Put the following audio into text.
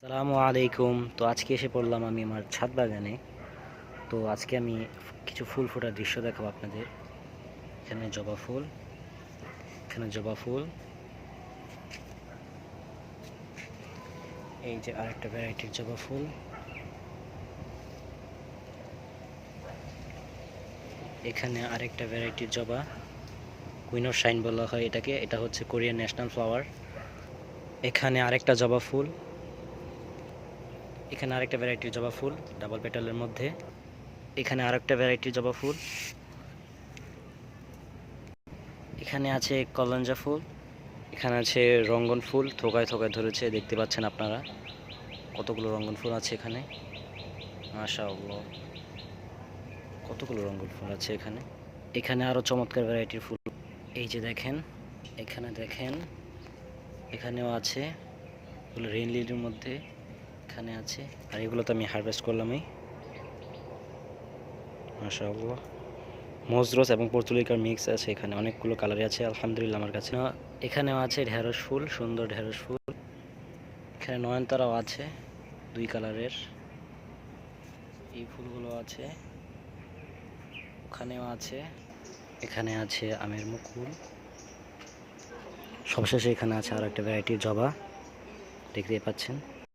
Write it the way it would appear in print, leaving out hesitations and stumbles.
আসসালামু আলাইকুম। তো আজকে এসে পড়লাম আমি আমার ছাদ বাগানে। তো আজকে আমি কিছু ফুল ফোটার দৃশ্য দেখাবো আপনাদের। এখানে জবা ফুল, এখানে জবা ফুল, এই যে আরেকটা ভ্যারাইটির জবা ফুল, এখানে আরেকটা ভ্যারাইটির জবা, কুইন অফ শাইন বলা হয় এটাকে। এটা হচ্ছে কোরিয়ান ন্যাশনাল ফ্লাওয়ার। এখানে আরেকটা জবা ফুল, এখানে আরেকটা ভ্যারাইটির জবা ফুল ডাবল পেটালের মধ্যে। এখানে আরেকটা ভ্যারাইটির জবা ফুল, এখানে আছে কলঞ্জা ফুল, এখানে আছে রঙ্গন ফুল, থোকায় থোকায় ধরেছে, দেখতে পাচ্ছেন আপনারা কতগুলো রঙ্গন ফুল আছে এখানে। মাশাআল্লাহ, কতগুলো রঙ্গন ফুল আছে এখানে। এখানে আরো চমৎকার ভ্যারাইটির ফুল, এই যে দেখেন, এখানে দেখেন, এখানেও আছে এগুলো রেইন লিলির মধ্যে, এখানে আছে। আর এগুলো তো আমি হারভেস্ট করলামই। মাশাআল্লাহ, মজরস এবং পর্তুলিকার মিক্স আছে এখানে, অনেকগুলো কালারে আছে আলহামদুলিল্লাহ আমার কাছে। এখানেও আছে ঢেঁড়স ফুল, সুন্দর ঢেঁড়স ফুল। এখানে নয়নতারাও আছে 2 কালারের। এই ফুলগুলো আছে, ওখানেও আছে। এখানে আছে আমের মুকুল। সবশেষে এখানে আছে আর একটা ভ্যারাইটির জবা, দেখতেই পাচ্ছেন।